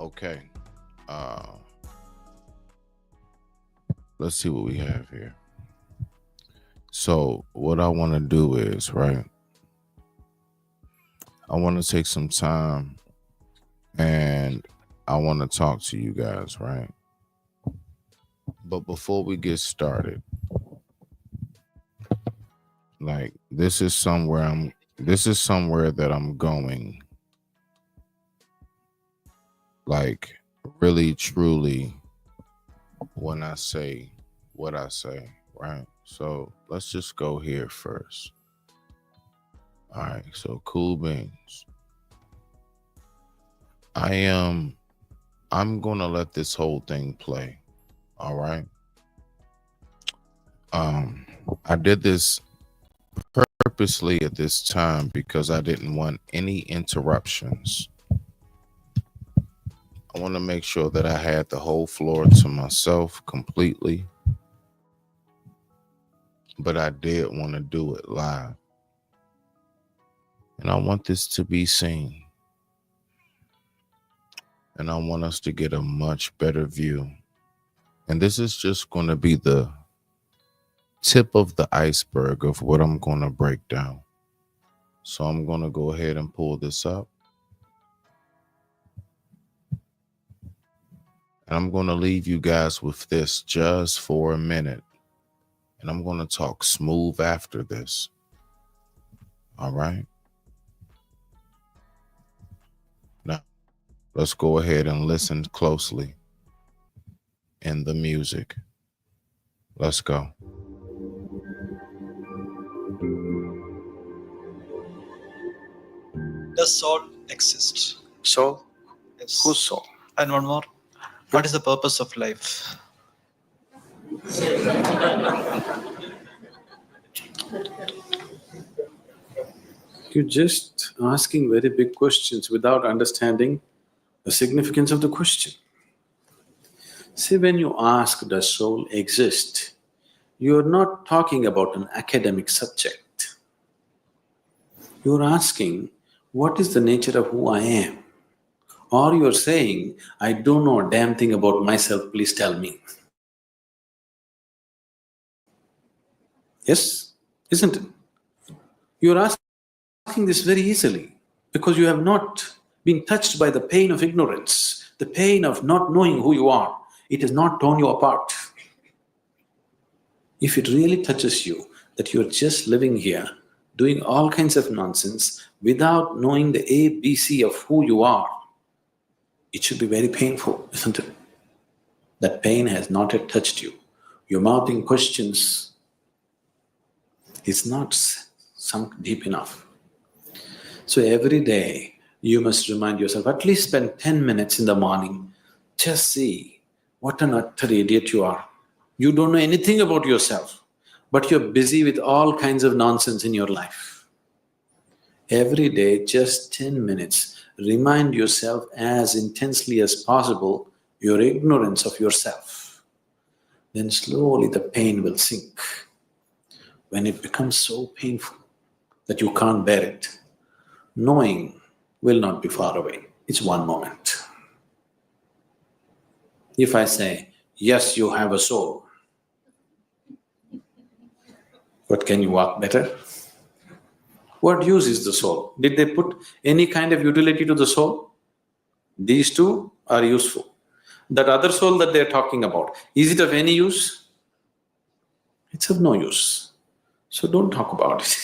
Okay. Uh, let's see what we have here. So, what I want to do is, right, I want to take some time and I want to talk to you guys, right? But before we get started, like this is somewhere that I'm going, like really truly when I say what I say, right? So let's just go here first. All right, so cool beans. I am I'm gonna let this whole thing play. All right. Um I did this purposely at this time because I didn't want any interruptions. I want to make sure that I had the whole floor to myself completely, but I did want to do it live. And I want this to be seen. And I want us to get a much better view. And this is just going to be the tip of the iceberg of what I'm going to break down. So I'm going to go ahead and pull this up. And I'm going to leave you guys with this just for a minute. And I'm going to talk smooth after this. All right. Now, let's go ahead and listen closely in the music. Let's go. Does soul exist? Soul? Yes. Whose soul? And one more. What is the purpose of life? You're just asking very big questions without understanding the significance of the question. See, when you ask, does soul exist, you're not talking about an academic subject. You're asking, what is the nature of who I am? Or you're saying, I don't know a damn thing about myself, please tell me. Yes? Isn't it? You're asking this very easily because you have not been touched by the pain of ignorance, the pain of not knowing who you are. It has not torn you apart. If it really touches you that you're just living here, doing all kinds of nonsense without knowing the ABC of who you are, it should be very painful, isn't it? That pain has not yet touched you. You're mouthing questions. It's not sunk deep enough. So every day you must remind yourself, at least spend 10 minutes in the morning, just see what an utter idiot you are. You don't know anything about yourself, but you're busy with all kinds of nonsense in your life. Every day, just 10 minutes, remind yourself as intensely as possible your ignorance of yourself. Then slowly the pain will sink. When it becomes so painful that you can't bear it, knowing will not be far away. It's one moment. If I say, yes, you have a soul, but can you walk better? What use is the soul? Did they put any kind of utility to the soul? These two are useful. That other soul that they're talking about, is it of any use? It's of no use. So don't talk about it.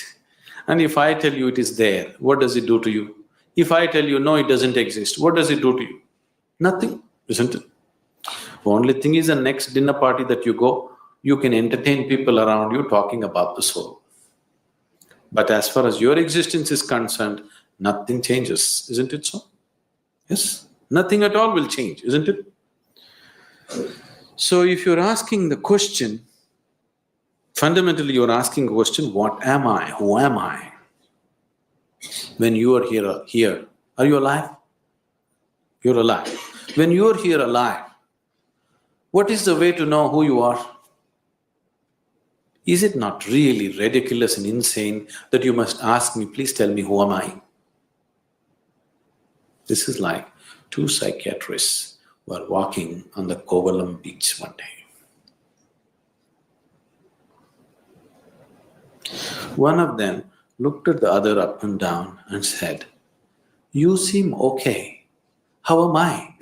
And if I tell you it is there, what does it do to you? If I tell you, no, it doesn't exist, what does it do to you? Nothing, isn't it? Only thing is, the next dinner party that you go, you can entertain people around you talking about the soul. But as far as your existence is concerned, nothing changes, isn't it so? Yes? Nothing at all will change, isn't it? So if you're asking the question, fundamentally you're asking a question, what am I? Who am I? When you are here, are you alive? You're alive. When you're here alive, what is the way to know who you are? Is it not really ridiculous and insane that you must ask me, please tell me who am I? This is like Two psychiatrists were walking on the Kovalam beach one day. One of them looked at the other up and down and said, "You seem okay. How am I?"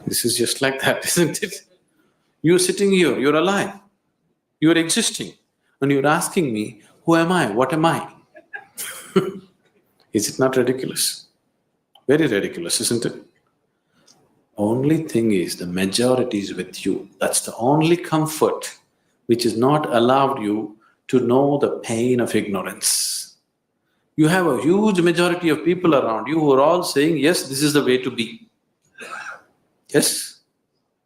This is just like that, isn't it? You're sitting here, you're alive, you're existing, and you're asking me, who am I? What am I? Is it not ridiculous? Very ridiculous, isn't it? Only thing is, the majority is with you. That's the only comfort which is not allowed you to know the pain of ignorance. You have a huge majority of people around you who are all saying, yes, this is the way to be. Yes,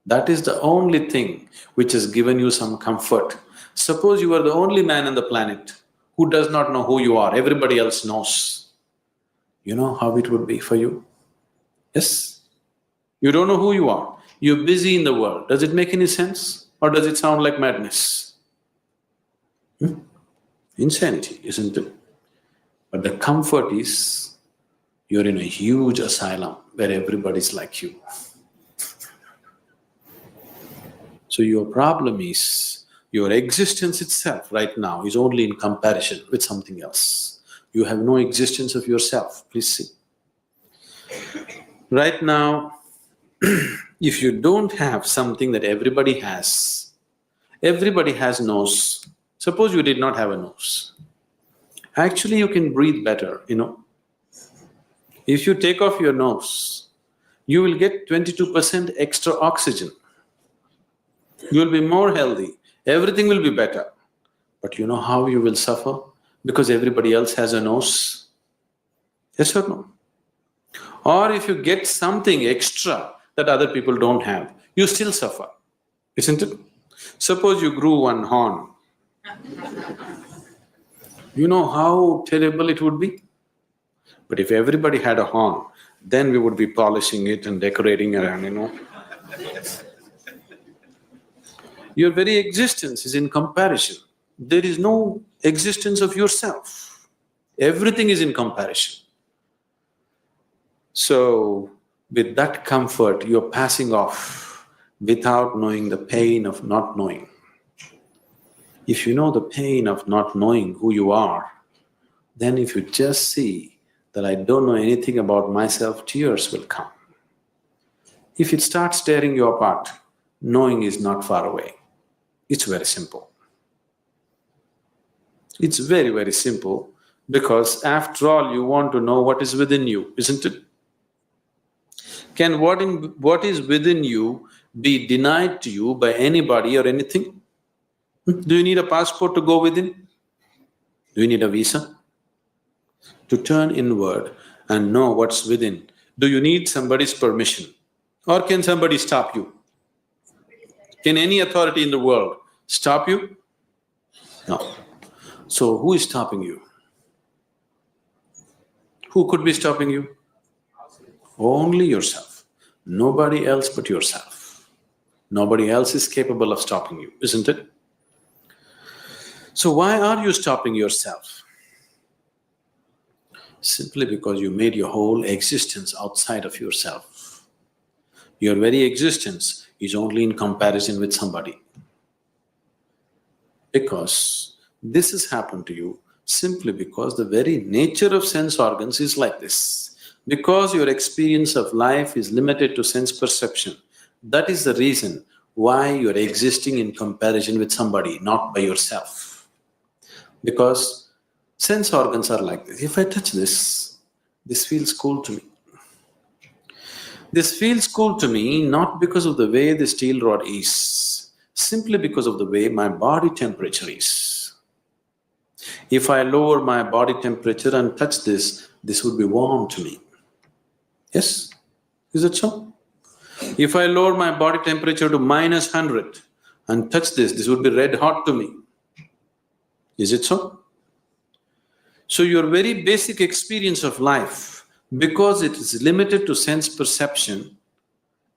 that is the only thing which has given you some comfort. Suppose you are the only man on the planet who does not know who you are, everybody else knows. You know how it would be for you? Yes? You don't know who you are, you're busy in the world. Does it make any sense? Or does it sound like madness? Insanity, isn't it? But the comfort is, you're in a huge asylum where everybody's like you. So your problem is, your existence itself right now is only in comparison with something else. You have no existence of yourself, please see. Right now, if you don't have something that everybody has nose. Suppose you did not have a nose. Actually, you can breathe better, you know. If you take off your nose, you will get 22% extra oxygen. You will be more healthy, everything will be better. But you know how you will suffer? Because everybody else has a nose. Yes or no? Or if you get something extra that other people don't have, you still suffer, isn't it? Suppose you grew one horn. You know how terrible it would be? But if everybody had a horn, then we would be polishing it and decorating around, you know. Your very existence is in comparison. There is no existence of yourself. Everything is in comparison. So, with that comfort, you're passing off without knowing the pain of not knowing. If you know the pain of not knowing who you are, then if you just see that I don't know anything about myself, tears will come. If it starts tearing you apart, knowing is not far away. It's very simple. It's very, very simple because after all, you want to know what is within you, isn't it? Can what is within you be denied to you by anybody or anything? Do you need a passport to go within? Do you need a visa? To turn inward and know what's within, do you need somebody's permission? Or can somebody stop you? Can any authority in the world stop you? No. So who is stopping you? Who could be stopping you? Only yourself. Nobody else but yourself. Nobody else is capable of stopping you, isn't it? So why are you stopping yourself? Simply because you made your whole existence outside of yourself. Your very existence is only in comparison with somebody. Because this has happened to you simply because the very nature of sense organs is like this. Because your experience of life is limited to sense perception, that is the reason why you're existing in comparison with somebody, not by yourself. Because sense organs are like this. If I touch this feels cool to me. This feels cool to me not because of the way the steel rod is, simply because of the way my body temperature is. If I lower my body temperature and touch this would be warm to me. Yes? Is it so? If I lower my body temperature to -100 and touch this would be red hot to me. Is it so? So your very basic experience of life, because it is limited to sense perception,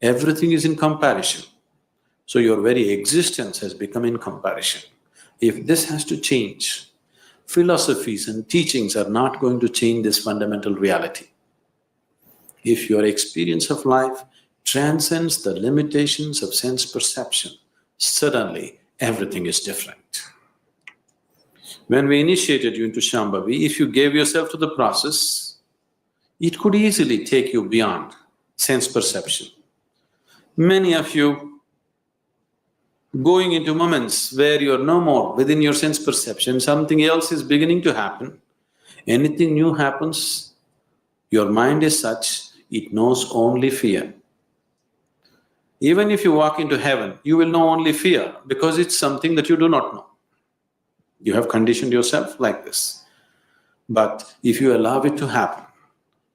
everything is in comparison. So your very existence has become in comparison. If this has to change, philosophies and teachings are not going to change this fundamental reality. If your experience of life transcends the limitations of sense perception, suddenly everything is different. When we initiated you into Shambhavi, if you gave yourself to the process, it could easily take you beyond sense perception. Many of you going into moments where you're no more within your sense perception, something else is beginning to happen. Anything new happens, your mind is such, it knows only fear. Even if you walk into heaven, you will know only fear because it's something that you do not know. You have conditioned yourself like this. But if you allow it to happen,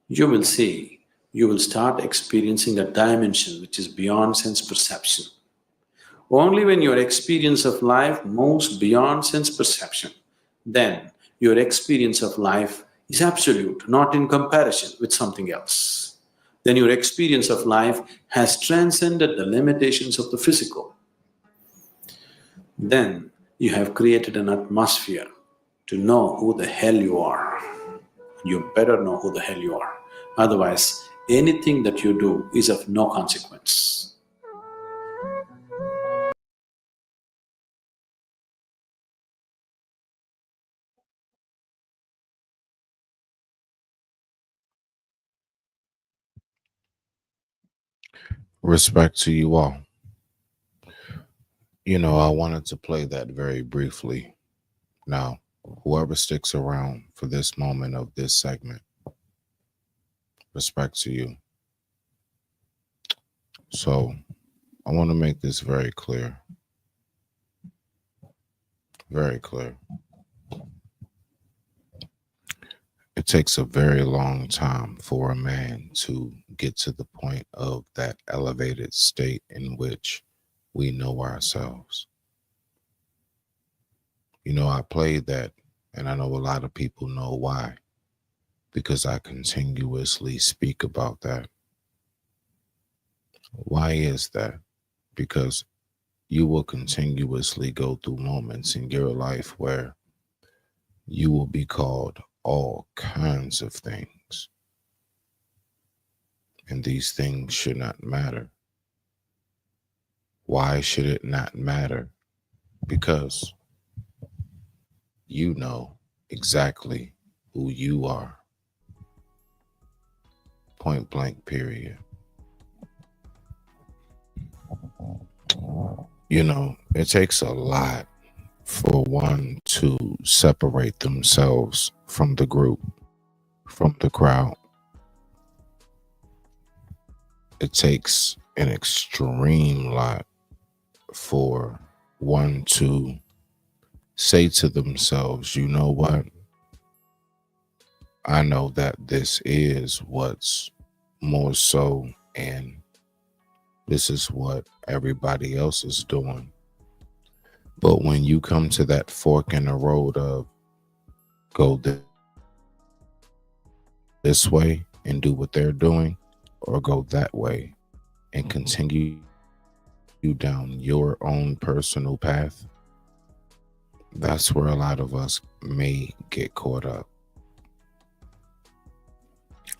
you will see, you will start experiencing a dimension which is beyond sense perception. Only when your experience of life moves beyond sense perception, then your experience of life is absolute, not in comparison with something else. Then your experience of life has transcended the limitations of the physical. Then you have created an atmosphere to know who the hell you are. You better know who the hell you are. Otherwise, anything that you do is of no consequence. Respect to you all. I wanted to play that very briefly. Now, whoever sticks around for this moment of this segment, respect to you. So, I want to make this very clear. Very clear. It takes a very long time for a man to get to the point of that elevated state in which we know ourselves. I played that, and I know a lot of people know why, because I continuously speak about that. Why is that? Because you will continuously go through moments in your life where you will be called all kinds of things. And these things should not matter. Why should it not matter? Because you know exactly who you are. Point blank, period. It takes a lot for one to separate themselves from the group, from the crowd. It takes an extreme lot for one to say to themselves, you know what? I know that this is what's more so, and this is what everybody else is doing. But when you come to that fork in the road of go this way and do what they're doing, or go that way and continue down your own personal path, that's where a lot of us may get caught up.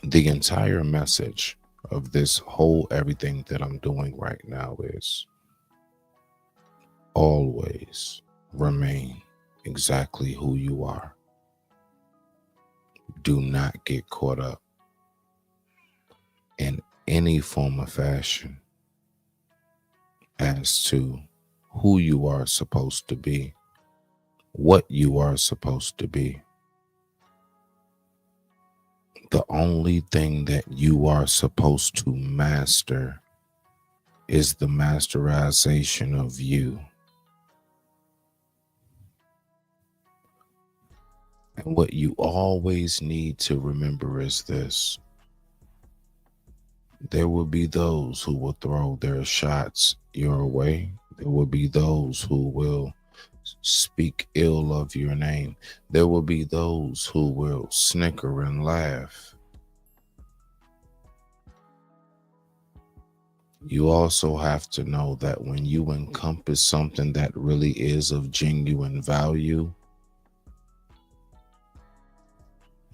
The entire message of this whole everything that I'm doing right now is always remain exactly who you are. Do not get caught up in any form of fashion as to who you are supposed to be, what you are supposed to be. The only thing that you are supposed to master is the masterization of you. And what you always need to remember is this: there will be those who will throw their shots your way. There will be those who will speak ill of your name. There will be those who will snicker and laugh. You also have to know that when you encompass something that really is of genuine value,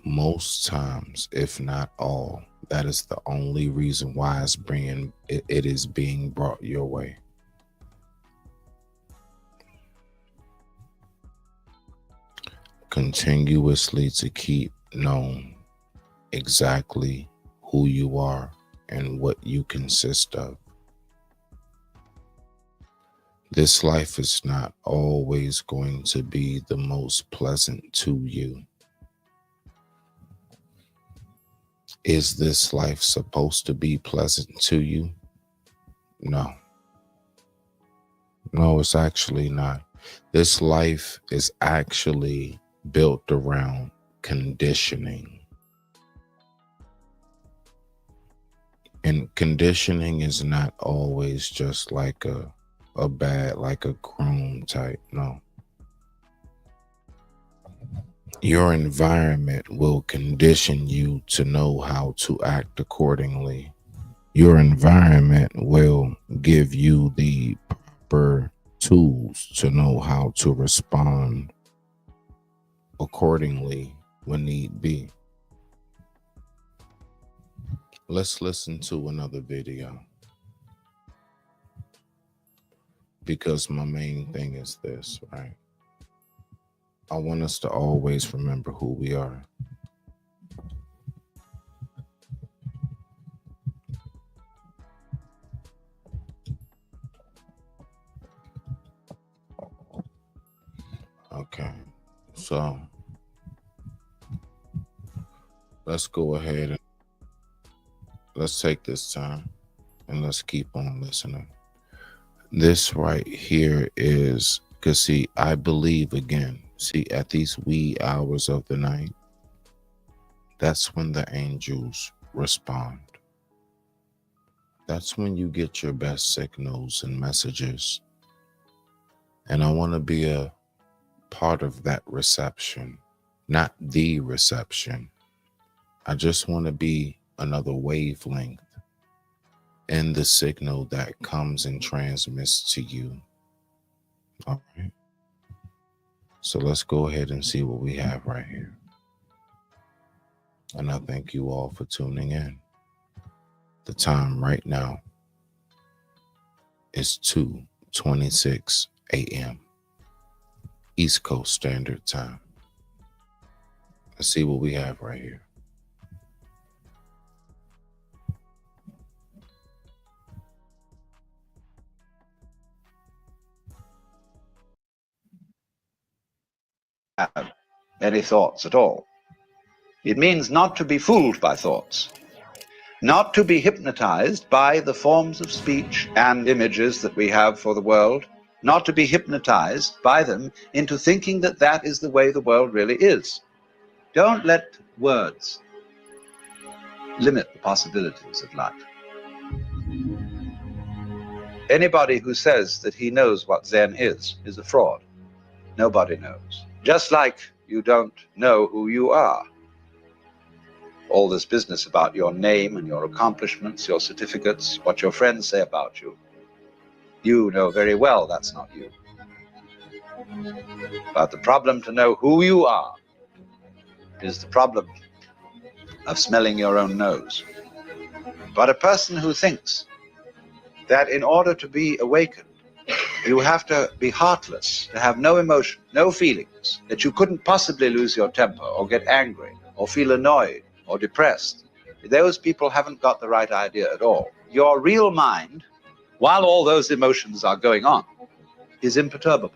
most times, if not all, that is the only reason why it is being brought your way. Continuously to keep known exactly who you are and what you consist of. This life is not always going to be the most pleasant to you. Is this life supposed to be pleasant to you? No. No, it's actually not. This life is actually built around conditioning. And conditioning is not always just like a bad, like a groom type. No. Your environment will condition you to know how to act accordingly. Your environment will give you the proper tools to know how to respond accordingly when need be. Let's listen to another video, because my main thing is this, right? I want us to always remember who we are. Okay, so let's go ahead and let's take this time and let's keep on listening. This right here is, because see, I believe again, see, at these wee hours of the night, that's when the angels respond. That's when you get your best signals and messages. And I want to be a part of that reception, not the reception. I just want to be another wavelength in the signal that comes and transmits to you. All right. So let's go ahead and see what we have right here. And I thank you all for tuning in. The time right now is 2:26 a.m. East Coast Standard Time. Let's see what we have right here. Have any thoughts at all. It means not to be fooled by thoughts, not to be hypnotized by the forms of speech and images that we have for the world, not to be hypnotized by them into thinking that that is the way the world really is. Don't let words limit the possibilities of life. Anybody who says that he knows what Zen is a fraud. Nobody knows. Just like you don't know who you are. All this business about your name and your accomplishments, your certificates, what your friends say about you, you know very well that's not you. But the problem to know who you are is the problem of smelling your own nose. But a person who thinks that in order to be awakened, you have to be heartless, to have no emotion, no feelings, that you couldn't possibly lose your temper or get angry or feel annoyed or depressed. Those people haven't got the right idea at all. Your real mind, while all those emotions are going on, is imperturbable.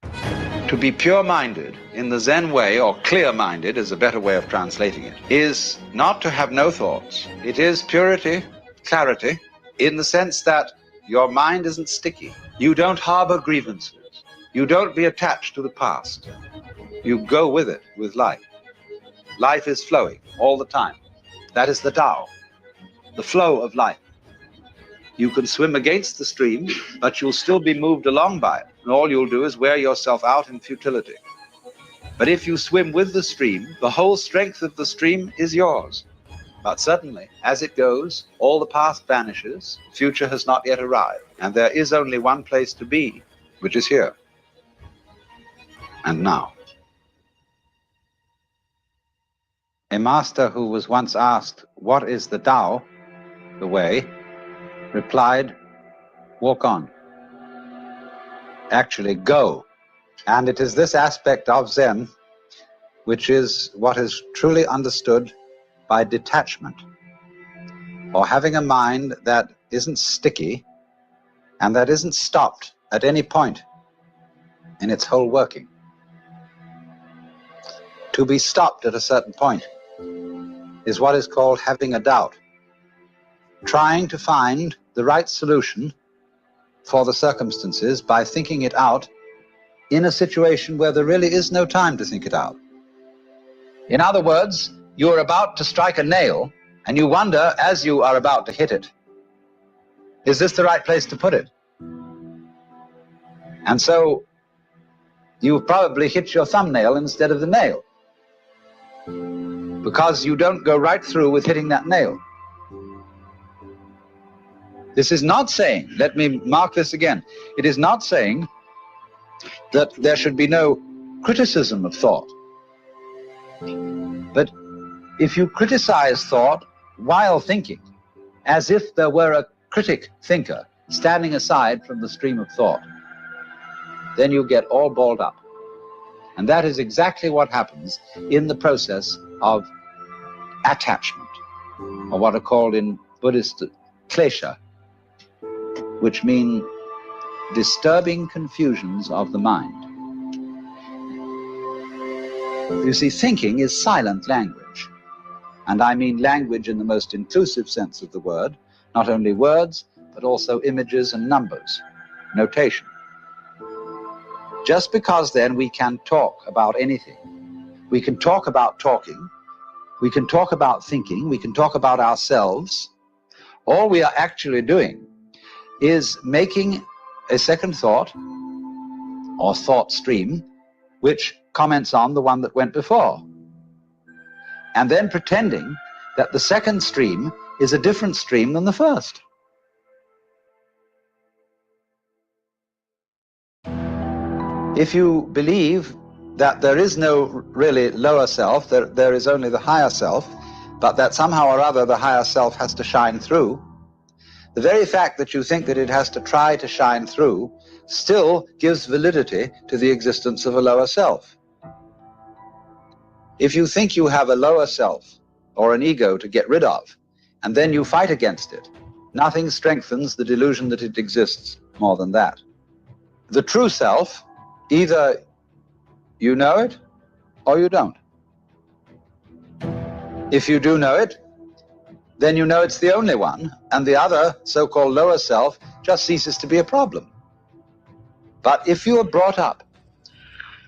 To be pure-minded in the Zen way, or clear-minded is a better way of translating it, is not to have no thoughts. It is purity, clarity, in the sense that your mind isn't sticky. You don't harbor grievances. You don't be attached to the past. You go with it, with life. Life is flowing all the time. That is the Tao, the flow of life. You can swim against the stream, but you'll still be moved along by it. And all you'll do is wear yourself out in futility. But if you swim with the stream, the whole strength of the stream is yours. But suddenly, as it goes, all the past vanishes, the future has not yet arrived, and there is only one place to be, which is here. and now. A master who was once asked, "What is the Tao, the way?" replied, "Walk on." Actually, go. And it is this aspect of Zen which is what is truly understood by detachment, or having a mind that isn't sticky and that isn't stopped at any point in its whole working. To be stopped at a certain point is what is called having a doubt, trying to find the right solution for the circumstances by thinking it out in a situation where there really is no time to think it out. In other words, you are about to strike a nail and you wonder as you are about to hit it, is this the right place to put it? And so you probably hit your thumbnail instead of the nail, because you don't go right through with hitting that nail. This is not saying, let me mark this again, it is not saying that there should be no criticism of thought. But if you criticize thought while thinking, as if there were a critic thinker standing aside from the stream of thought, then you get all balled up. And that is exactly what happens in the process of attachment, or what are called in Buddhist klesha, which mean disturbing confusions of the mind. You see, thinking is silent language. And I mean language in the most inclusive sense of the word, not only words, but also images and numbers, notation. Just because then we can talk about anything, we can talk about talking, we can talk about thinking, we can talk about ourselves, all we are actually doing is making a second thought or thought stream which comments on the one that went before, and then pretending that the second stream is a different stream than the first. If you believe that there is no really lower self, there is only the higher self, but that somehow or other the higher self has to shine through, the very fact that you think that it has to try to shine through still gives validity to the existence of a lower self. If you think you have a lower self or an ego to get rid of, and then you fight against it, nothing strengthens the delusion that it exists more than that. The true self, either you know it or you don't. If you do know it, then you know it's the only one, and the other so-called lower self just ceases to be a problem. But if you are brought up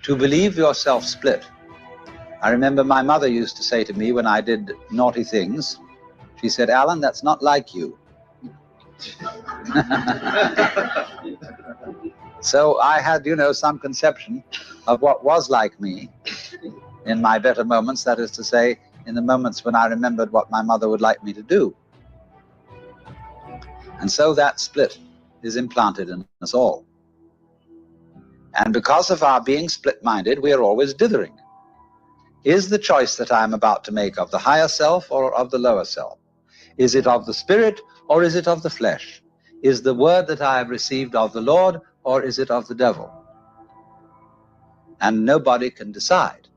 to believe yourself split, I remember my mother used to say to me when I did naughty things, she said, "Alan, that's not like you." So I had, some conception of what was like me in my better moments, that is to say, in the moments when I remembered what my mother would like me to do. And so that split is implanted in us all. And because of our being split-minded, we are always dithering. Is the choice that I am about to make of the higher self or of the lower self? Is it of the spirit or is it of the flesh? Is the word that I have received of the Lord or is it of the devil? And nobody can decide.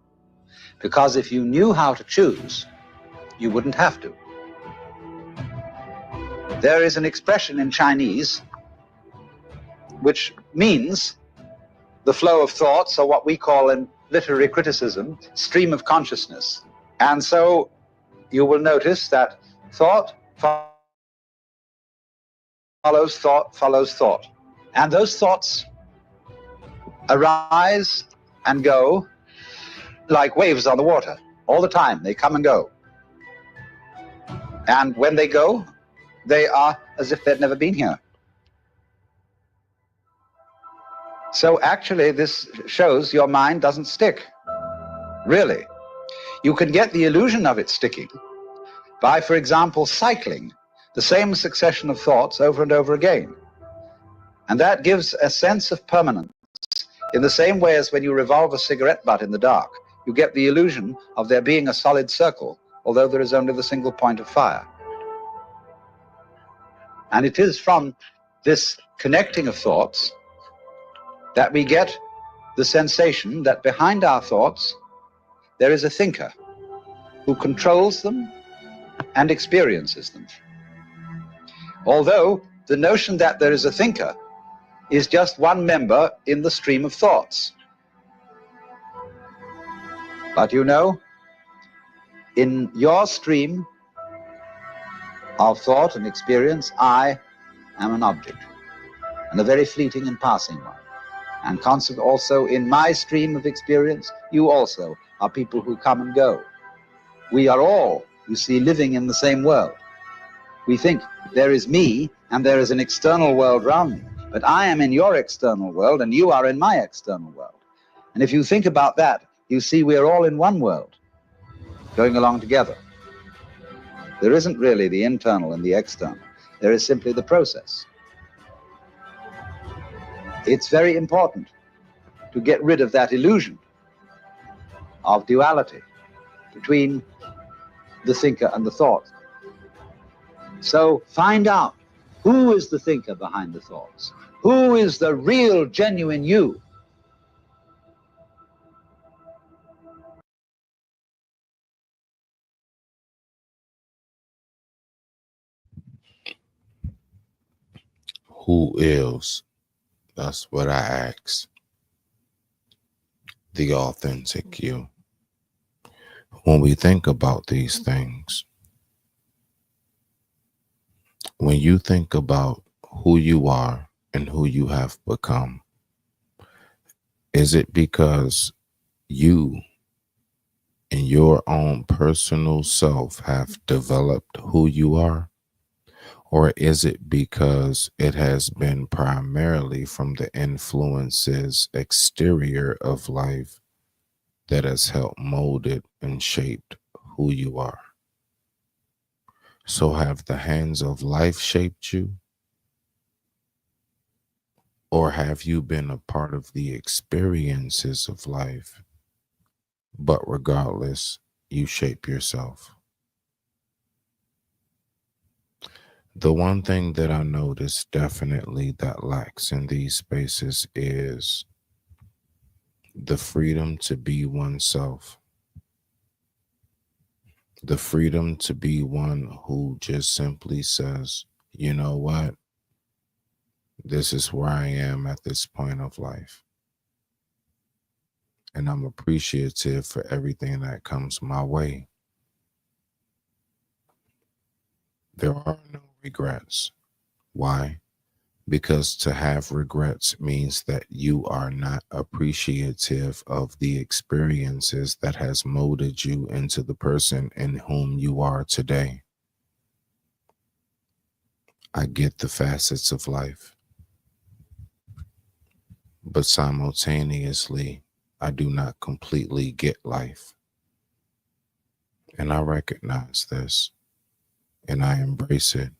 Because if you knew how to choose, you wouldn't have to. There is an expression in Chinese which means the flow of thoughts, or what we call in literary criticism, stream of consciousness. And so you will notice that thought follows thought follows thought. And those thoughts arise and go like waves on the water. All the time, they come and go. And when they go, they are as if they'd never been here. So actually, this shows your mind doesn't stick. Really. You can get the illusion of it sticking by, for example, cycling the same succession of thoughts over and over again. And that gives a sense of permanence In the same way as when you revolve a cigarette butt in the dark, you get the illusion of there being a solid circle, although there is only the single point of fire. And it is from this connecting of thoughts that we get the sensation that behind our thoughts there is a thinker who controls them and experiences them. Although the notion that there is a thinker is just one member in the stream of thoughts. But you know, in your stream of thought and experience, I am an object, and a very fleeting and passing one. And constant also in my stream of experience, you also are people who come and go. We are all, you see, living in the same world. We think there is me and there is an external world around me, but I am in your external world and you are in my external world. And if you think about that, you see we are all in one world, going along together. There isn't really the internal and the external. There is simply the process. It's very important to get rid of that illusion of duality between the thinker and the thought. So find out who is the thinker behind the thoughts. Who is the real, genuine you? Who is? That's what I ask. The authentic you. When we think about these things, when you think about who you are and who you have become, is it because you in your own personal self have developed who you are? Or is it because it has been primarily from the influences exterior of life that has helped molded and shaped who you are? So have the hands of life shaped you? Or have you been a part of the experiences of life? But regardless, you shape yourself. The one thing that I notice definitely that lacks in these spaces is the freedom to be oneself. The freedom to be one who just simply says, you know what? This is where I am at this point of life. And I'm appreciative for everything that comes my way. There are no regrets. Why? Because to have regrets means that you are not appreciative of the experiences that has molded you into the person in whom you are today. I get the facets of life, but simultaneously, I do not completely get life. And I recognize this and I embrace it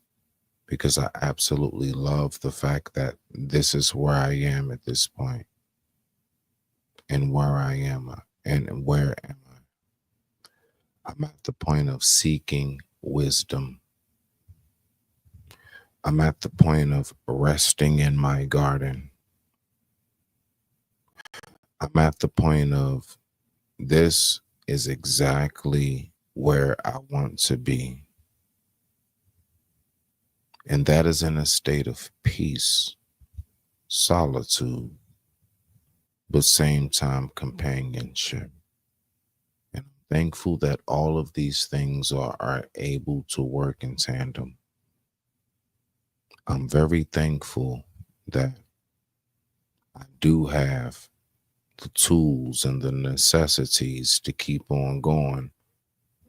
because I absolutely love the fact that this is where I am at this point. And where I am and where am I? I'm at the point of seeking wisdom. I'm at the point of resting in my garden. I'm at the point of this is exactly where I want to be. And that is in a state of peace, solitude, but same time companionship. And I'm thankful that all of these things are able to work in tandem. I'm very thankful that I do have the tools and the necessities to keep on going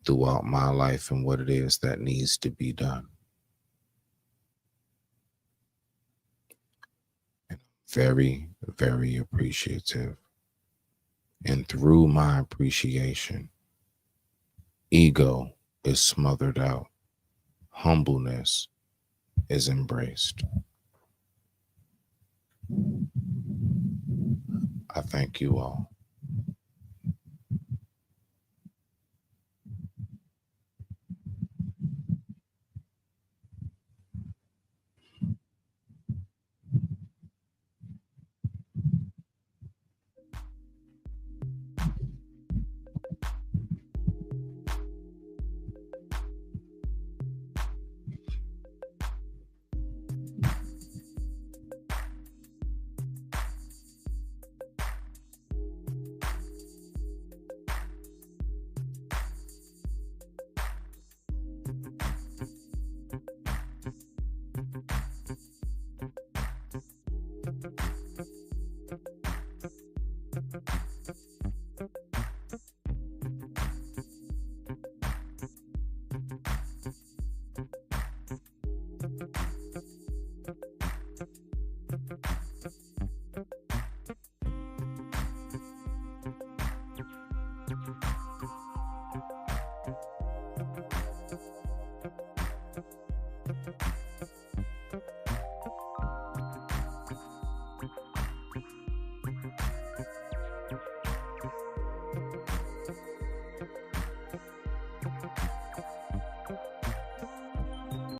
throughout my life and what it is that needs to be done. And I'm very, very appreciative. And through my appreciation, ego is smothered out, humbleness is embraced. I thank you all.